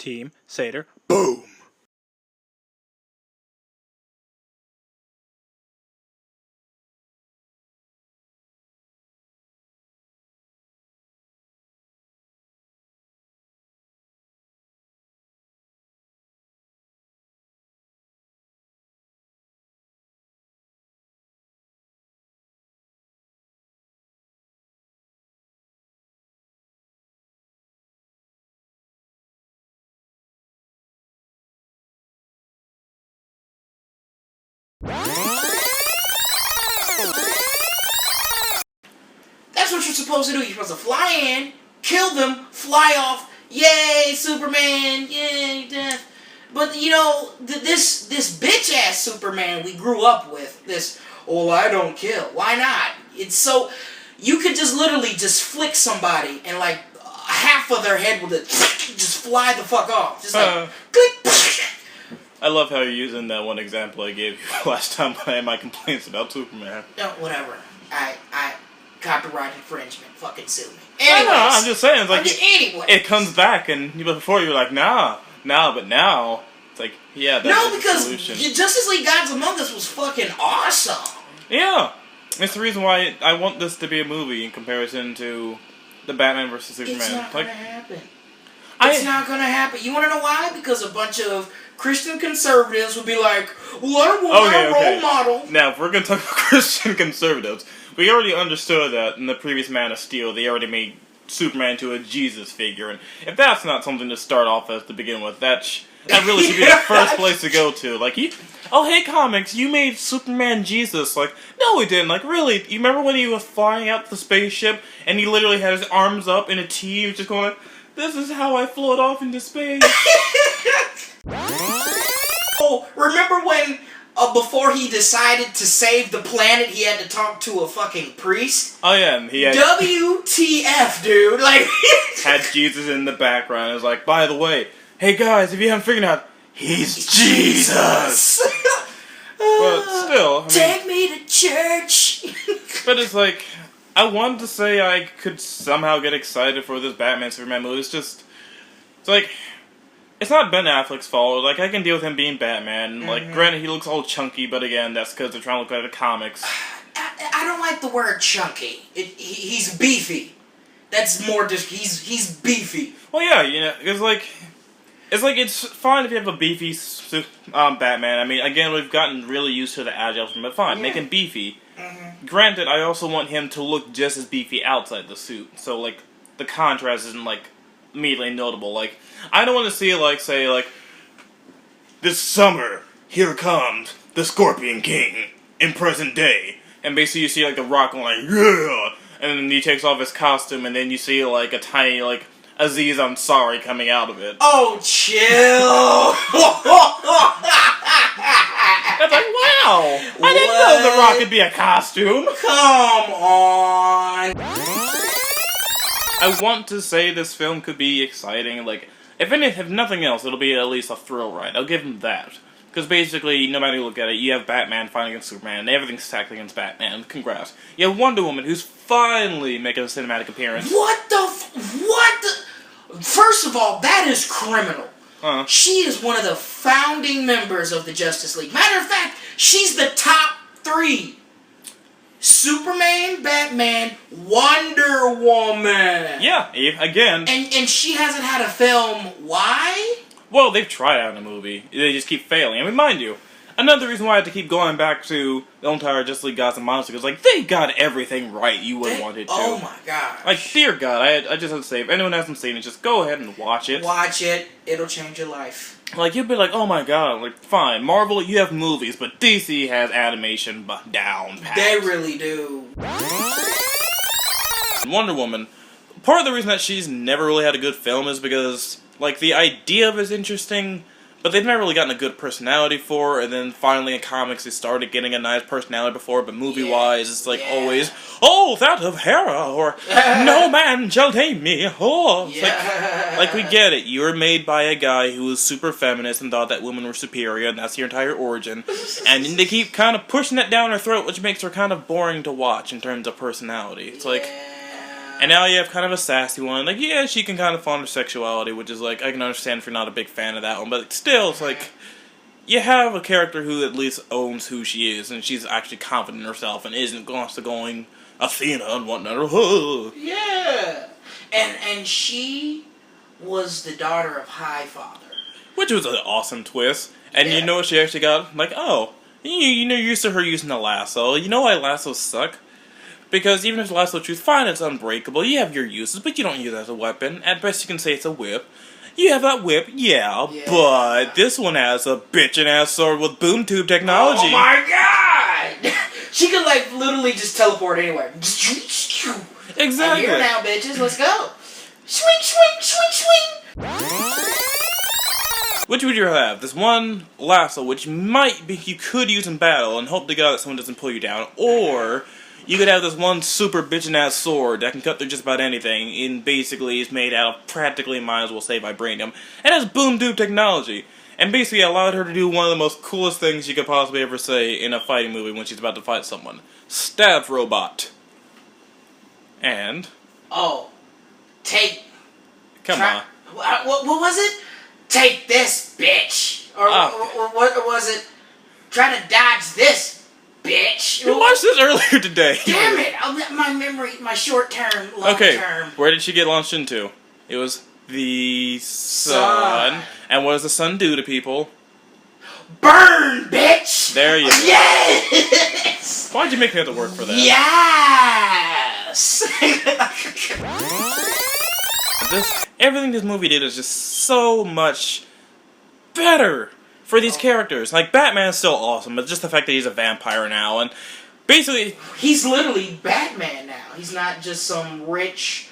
Team Satyr. Boom! That's what you're supposed to do. You're supposed to fly in, kill them, fly off. Yay, Superman! Yay, death. But you know, this bitch ass Superman we grew up with. This, oh, I don't kill. Why not? It's so you could just literally just flick somebody and like half of their head would just fly the fuck off. Just like click. I love how you're using that one example I gave you last time by my complaints about Superman. No, whatever. I copyright infringement. Fucking sue me. Anyways, no, I'm just saying. It's like it comes back, and before you were like, but now it's like, yeah, that's the solution. No, because Justice League Gods Among Us was fucking awesome. Yeah, it's the reason why I want this to be a movie in comparison to the Batman vs Superman. It's not gonna happen. It's not gonna happen. You wanna know why? Because a bunch of Christian conservatives would be like, well, I want my role model. Now, if we're going to talk about Christian conservatives, we already understood that in the previous Man of Steel, they already made Superman to a Jesus figure. And if that's not something to start off as to begin with, that really should be the first place to go to. Like, hey, comics, you made Superman Jesus. Like, no, we didn't. Like, really, you remember when he was flying out the spaceship, and he literally had his arms up in a T, he was just going like, this is how I float off into space. Oh, remember when, before he decided to save the planet, he had to talk to a fucking priest? Oh, yeah, and he had... WTF, dude? Like... had Jesus in the background. It was like, by the way, hey guys, if you haven't figured out, he's Jesus! But still, I mean, take me to church! But it's like... I wanted to say I could somehow get excited for this Batman Superman movie. It's like, it's not Ben Affleck's fault. Like, I can deal with him being Batman. Like, granted, he looks all chunky, but again, that's because they're trying to look like the comics. I don't like the word chunky. He's beefy. That's more just, he's beefy. Well, yeah, you know, it's fine if you have a beefy Batman. I mean, again, we've gotten really used to the agile from it. Fine, make him beefy. Granted, I also want him to look just as beefy outside the suit, so, like, the contrast isn't, like, immediately notable. Like, I don't want to see, like, say, like, this summer, here comes the Scorpion King in present day, and basically you see, like, The Rock going, like, yeah, and then he takes off his costume, and then you see, like, a tiny, like, Aziz Ansari coming out of it. Oh, chill! That's like, wow! I didn't know The Rock could be a costume! Come on! I want to say this film could be exciting. Like, if nothing else, it'll be at least a thrill ride. I'll give him that. Because basically, no matter how you look at it, you have Batman fighting against Superman, and everything's stacked against Batman. Congrats. You have Wonder Woman, who's finally making a cinematic appearance. What the... First of all, that is criminal. She is one of the founding members of the Justice League. Matter of fact, she's the top 3. Superman, Batman, Wonder Woman. Yeah, again. And she hasn't had a film. Why? Well, they've tried out a movie. They just keep failing. I mean, mind you, another reason why I had to keep going back to the entire Justice League Gods and Monsters is, like, they got everything right you would want it to. Oh my god. Like, dear God, I just have to say, if anyone hasn't seen it, just go ahead and watch it. Watch it. It'll change your life. Like, you'll be like, oh my god, like, fine, Marvel, you have movies, but DC has animation down pat. They really do. Wonder Woman, part of the reason that she's never really had a good film is because, like, the idea of it is interesting, but they've never really gotten a good personality for her, and then finally in comics they started getting a nice personality before, but movie-wise it's like always, oh, that of Hera, or no man shall tame me, oh. It's like, we get it, you were made by a guy who was super feminist and thought that women were superior, and that's your entire origin, and then they keep kind of pushing it down her throat, which makes her kind of boring to watch in terms of personality. It's like, And now you have kind of a sassy one. Like, yeah, she can kind of fawn her sexuality, which is like, I can understand if you're not a big fan of that one. But still, it's like, you have a character who at least owns who she is, and she's actually confident in herself and isn't going Athena and whatnot. Yeah. And she was the daughter of Highfather. Which was an awesome twist. And you know what she actually got? Like, oh, you know, you're used to her using the lasso. You know why lassos suck? Because even if the lasso truth, fine, it's unbreakable. You have your uses, but you don't use it as a weapon. At best, you can say it's a whip. You have that whip, yeah. But this one has a bitchin' ass sword with boom tube technology. Oh my god! She could, like, literally just teleport anywhere. Exactly. I'm here now, bitches. Let's go. Swing, swing, swing, swing. Which would you rather have? This one lasso, which might be you could use in battle and hope to God that someone doesn't pull you down, or you could have this one super bitchin' ass sword that can cut through just about anything, and basically is made out of practically, might as well say, vibranium, and has boom tube technology, and basically allowed her to do one of the most coolest things you could possibly ever say in a fighting movie when she's about to fight someone. Stab robot. And? Oh. Come on. What was it? Take this, bitch. Or what was it? Try to dodge this, bitch. You watched this earlier today. Damn it! My memory, my short term, long term. Where did she get launched into? It was the sun. And what does the sun do to people? Burn, bitch! There you go. Yes! Why'd you make me have to work for that? Yes! Everything this movie did is just so much better for these characters. Like, Batman's still awesome, but just the fact that he's a vampire now, and basically... He's literally Batman now. He's not just some rich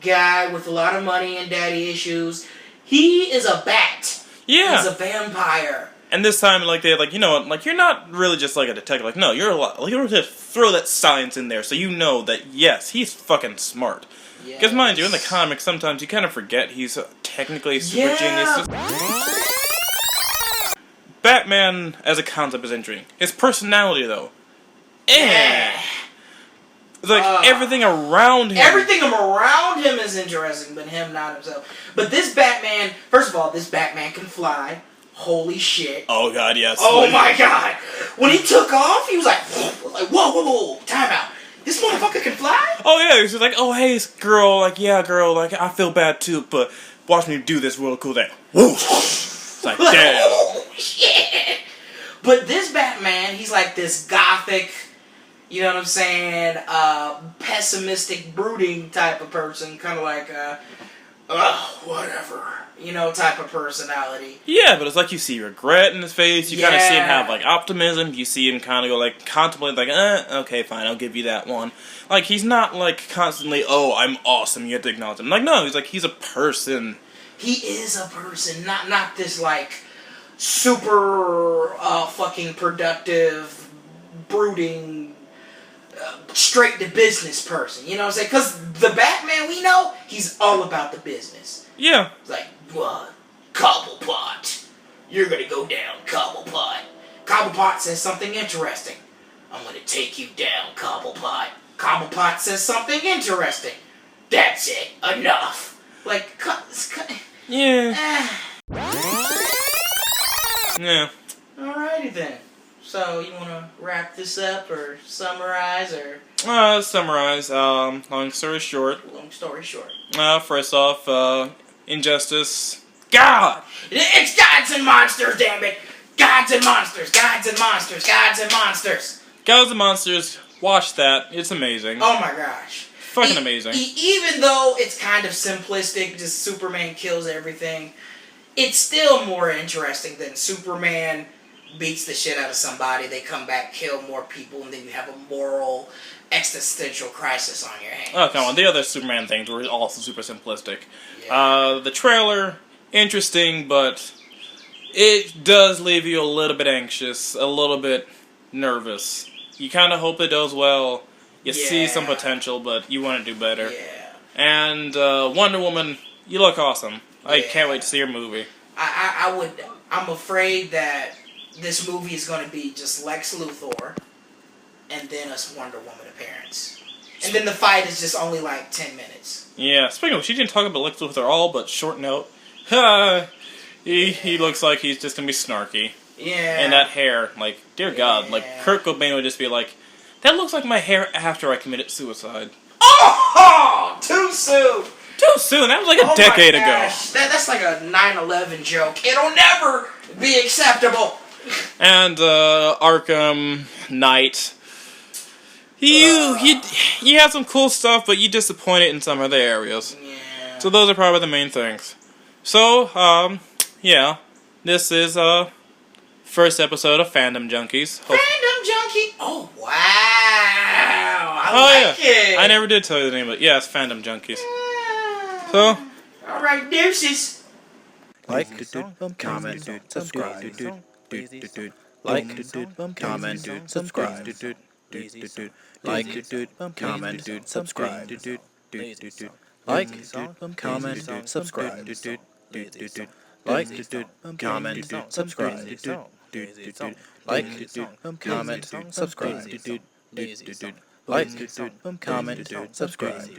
guy with a lot of money and daddy issues. He is a bat. Yeah. He's a vampire. And this time, like, they're like, you know, like, you're not really just like a detective. Like, no, you're a lot. Like, you're just throw that science in there so you know that, yes, he's fucking smart. Because, mind you, in the comics, sometimes you kind of forget he's technically a super genius. Batman, as a concept, is interesting. His personality, though. Like, everything around him. Everything around him is interesting, but him not himself. But this Batman, first of all, this Batman can fly. Holy shit. Oh, God, yes. Oh, my God. When he took off, he was like whoa, time out. This motherfucker can fly? Oh, yeah, he's like, oh, hey, girl, like, yeah, girl, like, I feel bad, too, but watch me do this real cool thing. Woo! It's like, damn. Oh, shit. But this Batman, he's like this gothic, you know what I'm saying, pessimistic, brooding type of person, kind of like, whatever, you know, type of personality. Yeah, but it's like you see regret in his face, you kind of see him have, like, optimism, you see him kind of go, like, contemplate, like, okay, fine, I'll give you that one. Like, he's not, like, constantly, oh, I'm awesome, you have to acknowledge him. Like, no, he's like, he's a person. He is a person, not this, like, super, fucking productive, brooding, straight to business person, you know what I'm saying? Because the Batman we know, he's all about the business. Yeah. It's like, what? Cobblepot. You're gonna go down, Cobblepot. Cobblepot says something interesting. I'm gonna take you down, Cobblepot. Cobblepot says something interesting. That's it. Enough. Like, yeah. Yeah. Alrighty then. So, you wanna wrap this up, or summarize, or... Summarize, long story short. Long story short. First off, Injustice. God! It's gods and monsters, damn it! Gods and monsters, gods and monsters, gods and monsters! Gods and Monsters, watch that. It's amazing. Oh my gosh. Fucking amazing. Even though it's kind of simplistic, just Superman kills everything, it's still more interesting than Superman beats the shit out of somebody, they come back, kill more people, and then you have a moral, existential crisis on your hands. Oh, come on. The other Superman things were also super simplistic. Yeah. The trailer, interesting, but it does leave you a little bit anxious, a little bit nervous. You kind of hope it does well. You see some potential, but you want to do better. Yeah. And Wonder Woman, you look awesome. I can't wait to see your movie. I'm afraid that this movie is going to be just Lex Luthor and then a Wonder Woman appearance. And then the fight is just only like 10 minutes. Yeah, speaking of, she didn't talk about Lex Luthor at all, but short note. He looks like he's just gonna be snarky. Yeah. And that hair, like, dear God, like, Kurt Cobain would just be like, that looks like my hair after I committed suicide. Oh! Too soon! Too soon, that was like a decade ago. That's like a 9/11 joke. It'll never be acceptable. And, Arkham Knight. He has some cool stuff, but you disappointed in some other areas. Yeah. So those are probably the main things. So, yeah. This is, first episode of Fandom Junkies. Fandom Junkie? Oh, wow. I like it. I never did tell you the name of it. Yeah, it's Fandom Junkies. So, alright, deuces. Like, comment, subscribe, like, comment, subscribe, like, comment, subscribe, like, comment, subscribe, like, comment, subscribe, like, comment, subscribe, like, comment, subscribe.